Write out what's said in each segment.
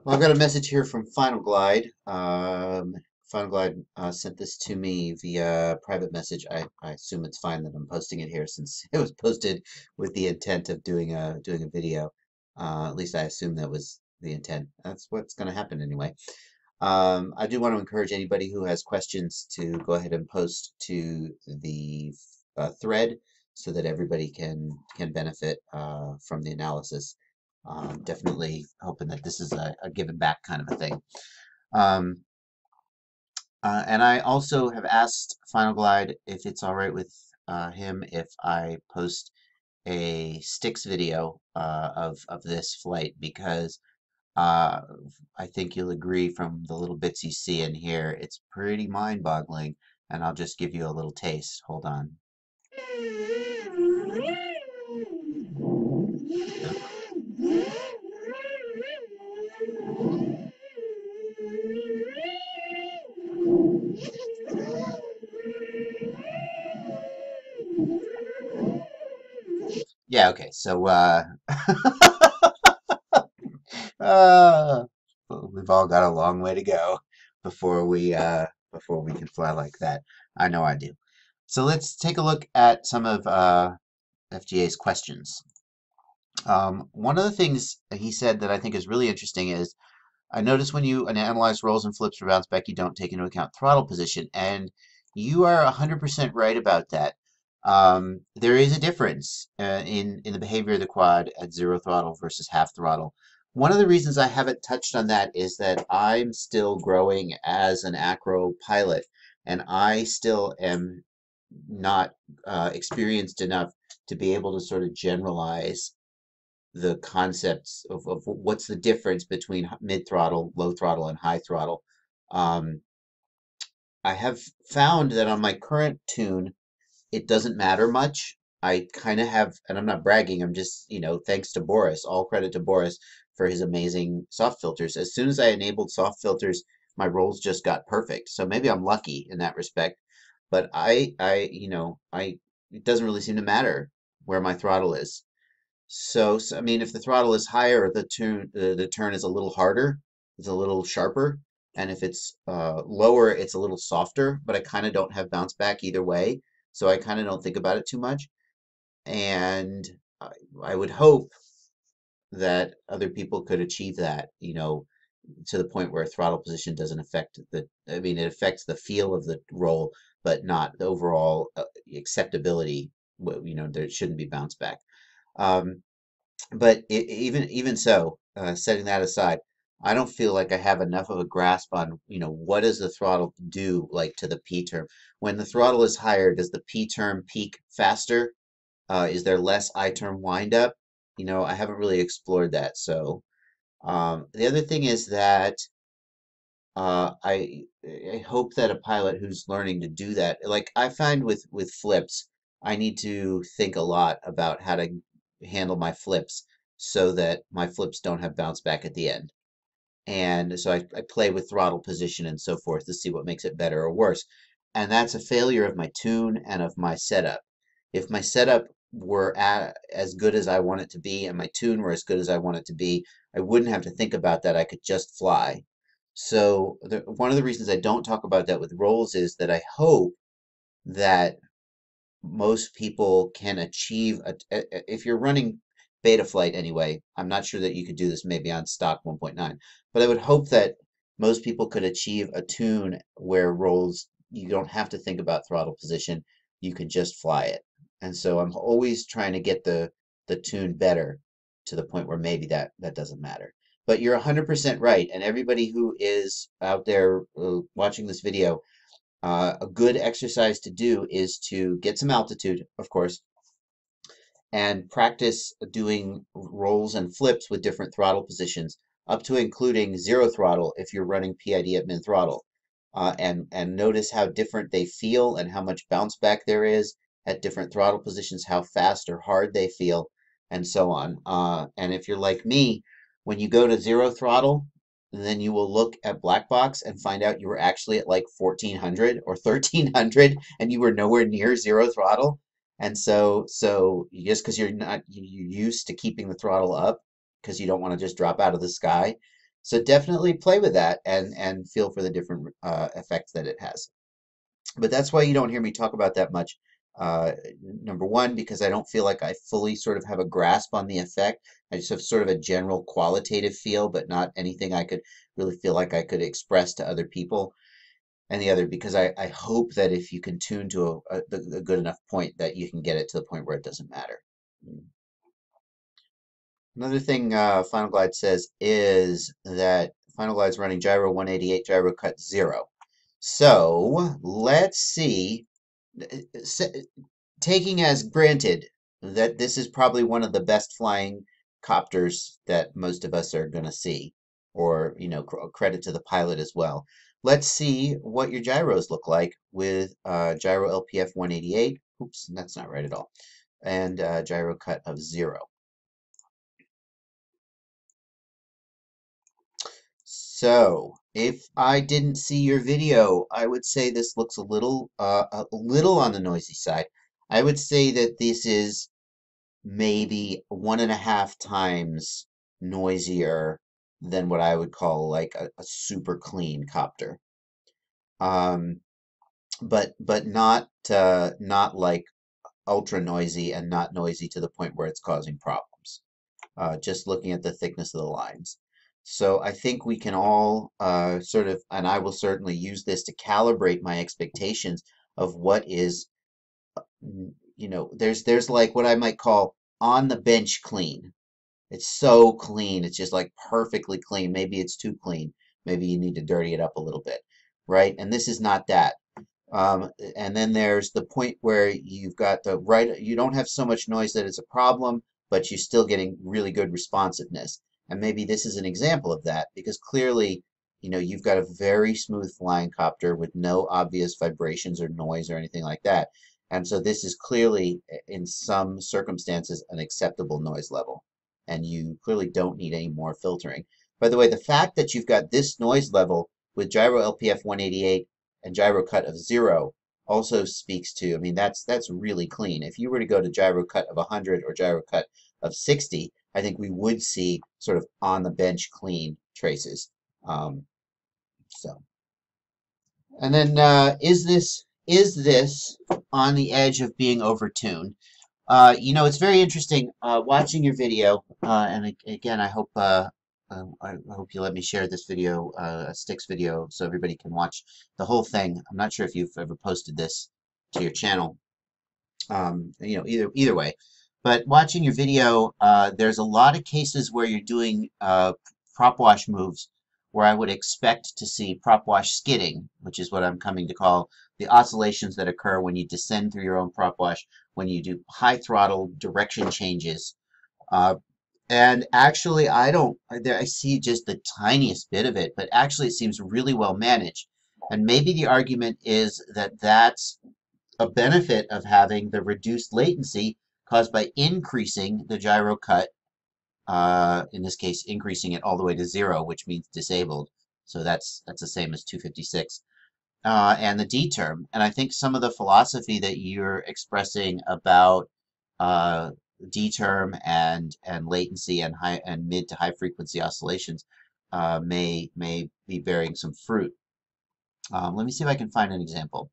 Well, I've got a message here from Final Glide. Final Glide sent this to me via private message. I assume it's fine that I'm posting it here since it was posted with the intent of doing a video. At least I assume that was the intent. That's what's going to happen anyway. I do want to encourage anybody who has questions to go ahead and post to the thread so that everybody can benefit from the analysis. Definitely hoping that this is a give and back kind of a thing. Um, and I also have asked Final Glide if it's all right with him if I post a sticks video of this flight because uh, I think you'll agree from the little bits you see in here, it's pretty mind-boggling, and I'll just give you a little taste. Hold on. Yeah, okay. So uh, we've all got a long way to go before we can fly like that. I know I do. So let's take a look at some of FGA's questions. One of the things he said that I think is really interesting is I notice when you analyze rolls and flips for bounce back, you don't take into account throttle position, and you are 100% right about that. There is a difference in the behavior of the quad at zero throttle versus half throttle. One of the reasons I haven't touched on that is that I'm still growing as an acro pilot, and I still am not experienced enough to be able to sort of generalize the concepts of what's the difference between mid throttle, low throttle, and high throttle. Um, I have found that on my current tune, it doesn't matter much. I kind of have, and I'm not bragging, I'm just, thanks to Boris, all credit to Boris for his amazing soft filters. As soon as I enabled soft filters, my rolls just got perfect. So maybe I'm lucky in that respect, but it doesn't really seem to matter where my throttle is. So, I mean, if the throttle is higher, the turn is a little harder, it's a little sharper, and if it's lower, it's a little softer. But I kind of don't have bounce back either way, so I kind of don't think about it too much. And I, I would hope that other people could achieve that, to the point where throttle position doesn't affect the. I mean, it affects the feel of the roll, but not the overall acceptability. There shouldn't be bounce back. Um, but even so, setting that aside, I don't feel like I have enough of a grasp on, what does the throttle do like to the P term? When the throttle is higher, does the P term peak faster? Is there less I term wind up? I haven't really explored that. So the other thing is that I hope that a pilot who's learning to do that, like I find with flips, I need to think a lot about how to handle my flips so that my flips don't have bounce back at the end. And so I play with throttle position and so forth to see what makes it better or worse. And that's a failure of my tune and of my setup. If my setup were as good as I want it to be and my tune were as good as I want it to be, I wouldn't have to think about that. I could just fly. So one of the reasons I don't talk about that with rolls is that I hope that most people can achieve if you're running beta flight anyway, I'm not sure that you could do this maybe on stock 1.9, but I would hope that most people could achieve a tune where rolls you don't have to think about throttle position, you could just fly it. And so I'm always trying to get the tune better to the point where maybe that doesn't matter. But you're 100% right, and everybody who is out there watching this video, a good exercise to do is to get some altitude, of course, and practice doing rolls and flips with different throttle positions, up to including zero throttle if you're running PID at min throttle. And notice how different they feel and how much bounce back there is at different throttle positions, how fast or hard they feel, and so on. And if you're like me, when you go to zero throttle, then you will look at Blackbox and find out you were actually at like 1400 or 1300 and you were nowhere near zero throttle. And so just because you're not you're used to keeping the throttle up because you don't want to just drop out of the sky, So definitely play with that and feel for the different effects that it has. But that's why you don't hear me talk about that much. Uh, Number one, because I don't feel like I fully sort of have a grasp on the effect. I just have sort of a general qualitative feel, but not anything I could really feel like I could express to other people. And the other, because I hope that if you can tune to a good enough point, that you can get it to the point where it doesn't matter. Mm. Another thing Final Glide says is that Final Glide's running gyro 188, gyro cut 0. So let's see, s- taking as granted that this is probably one of the best flying copters that most of us are going to see, or, credit to the pilot as well. Let's see what your gyros look like with gyro LPF 188. Oops, that's not right at all. And gyro cut of 0. So, if I didn't see your video, I would say this looks a little on the noisy side. I would say that this is maybe 1.5 times noisier than what I would call like a super clean copter. Um, but not like ultra noisy and not noisy to the point where it's causing problems. Just looking at the thickness of the lines. So I think we can all sort of, and I will certainly use this to calibrate my expectations of what is, there's like what I might call on the bench clean. It's so clean. It's just like perfectly clean. Maybe it's too clean. Maybe you need to dirty it up a little bit, right? And this is not that. And then there's the point where you've got the right, you don't have so much noise that it's a problem, but you're still getting really good responsiveness. And maybe this is an example of that because clearly, you've got a very smooth flying copter with no obvious vibrations or noise or anything like that. And so this is clearly, in some circumstances, an acceptable noise level. And you clearly don't need any more filtering. By the way, the fact that you've got this noise level with gyro LPF 188 and gyro cut of 0 also speaks to, I mean, that's really clean. If you were to go to gyro cut of 100 or gyro cut of 60, I think we would see sort of on the bench clean traces. Um, so, and then is this on the edge of being overtuned? It's very interesting watching your video, and again, I hope you let me share this video, a sticks video, so everybody can watch the whole thing. I'm not sure if you've ever posted this to your channel. Either way, but watching your video, there's a lot of cases where you're doing prop wash moves where I would expect to see prop wash skidding, which is what I'm coming to call the oscillations that occur when you descend through your own prop wash, when you do high throttle direction changes. Uh, and actually, I see just the tiniest bit of it, but actually it seems really well managed. And maybe the argument is that that's a benefit of having the reduced latency caused by increasing the gyro cut, in this case, increasing it all the way to 0, which means disabled. So that's the same as 256. And the D term. And I think some of the philosophy that you're expressing about uh, D term and latency and high and mid to high frequency oscillations may be bearing some fruit. Let me see if I can find an example.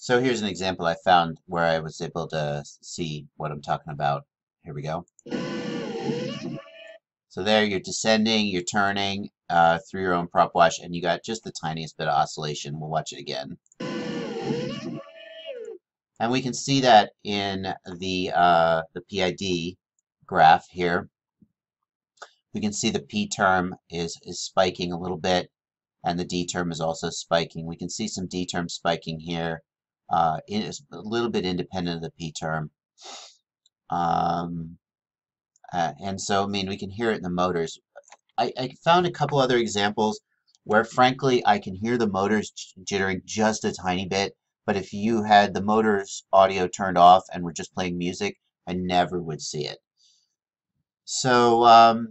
So here's an example I found where I was able to see what I'm talking about. Here we go. So there you're descending, you're turning through your own prop wash, and you got just the tiniest bit of oscillation. We'll watch it again. And we can see that in the PID graph here. We can see the P term is spiking a little bit, and the D term is also spiking. We can see some D term spiking here. It's a little bit independent of the P term. Um, and so, I mean, we can hear it in the motors. I found a couple other examples where, frankly, I can hear the motors jittering just a tiny bit, but if you had the motors audio turned off and were just playing music, I never would see it. So,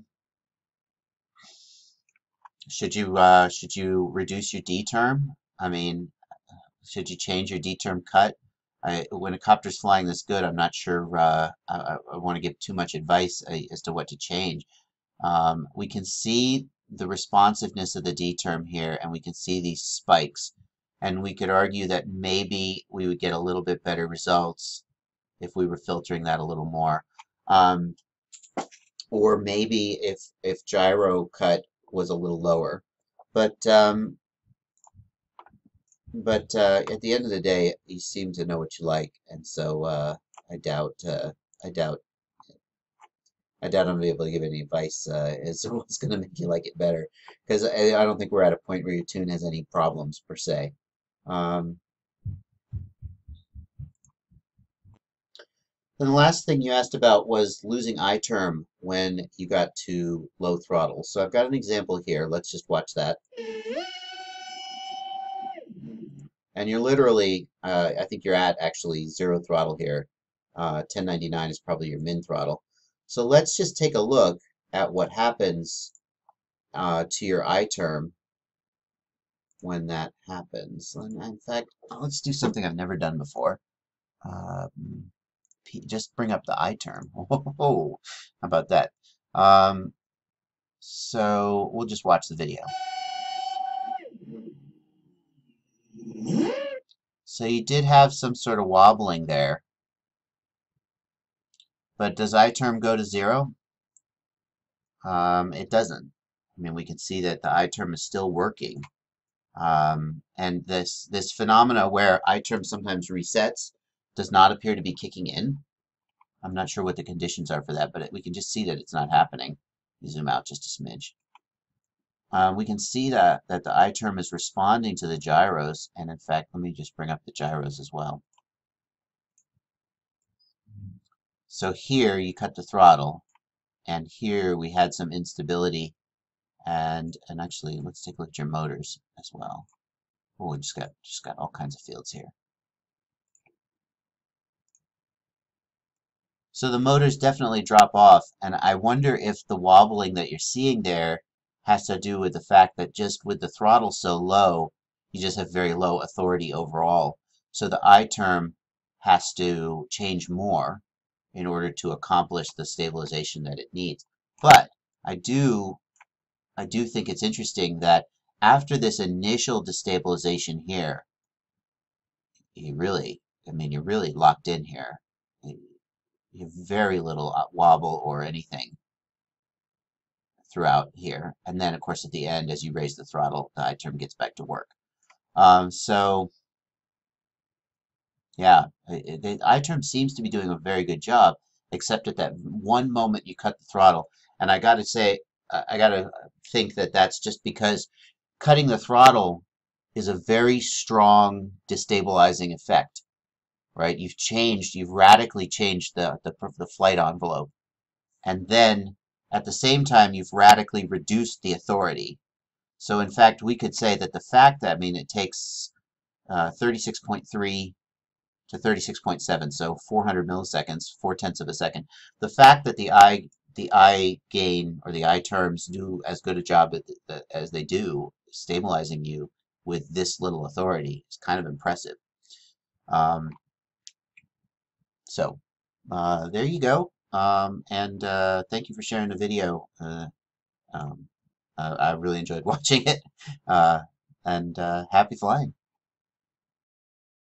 should you reduce your D term? I mean, should you change your D term cut? When a copter's flying this good, I'm not sure I want to give too much advice as to what to change. We can see the responsiveness of the D term here, and we can see these spikes. And we could argue that maybe we would get a little bit better results if we were filtering that a little more. Or maybe if gyro cut was a little lower. But at the end of the day, you seem to know what you like, and so I doubt I doubt I'm gonna be able to give any advice as to what's gonna make you like it better, because I don't think we're at a point where your tune has any problems per se. Um, then the last thing you asked about was losing eye term when you got to low throttle. So I've got an example here. Let's just watch that. And you're literally, I think you're at actually zero throttle here. 1099 is probably your min throttle. So let's just take a look at what happens to your eye term when that happens. And in fact, let's do something I've never done before. Just bring up the eye term. Whoa, how about that? So we'll just watch the video. So you did have some sort of wobbling there. But does eye term go to 0? It doesn't. I mean, we can see that the eye term is still working. And this phenomena where eye term sometimes resets does not appear to be kicking in. I'm not sure what the conditions are for that, but we can just see that it's not happening. You zoom out just a smidge. We can see that the eye term is responding to the gyros, and in fact, let me just bring up the gyros as well. So here you cut the throttle, and here we had some instability, and actually let's take a look at your motors as well. Oh, we just got all kinds of fields here. So the motors definitely drop off, and I wonder if the wobbling that you're seeing there has to do with the fact that just with the throttle so low, you just have very low authority overall. So the eye term has to change more in order to accomplish the stabilization that it needs. But I do think it's interesting that after this initial destabilization here, you're really locked in here. You have very little wobble or anything throughout here. And then, of course, at the end, as you raise the throttle, the eye term gets back to work. So, yeah, the eye term seems to be doing a very good job, except at that one moment you cut the throttle. And I got to say, I got to think that that's just because cutting the throttle is a very strong destabilizing effect. Right? You've radically changed the flight envelope. And then at the same time, you've radically reduced the authority. So in fact, we could say that the fact that, I mean, it takes 36.3 to 36.7, so 400 milliseconds, 4/10 of a second. The fact that the eye gain or the eye terms do as good a job as they do, stabilizing you with this little authority is kind of impressive. So there you go. And thank you for sharing the video. I really enjoyed watching it. And happy flying.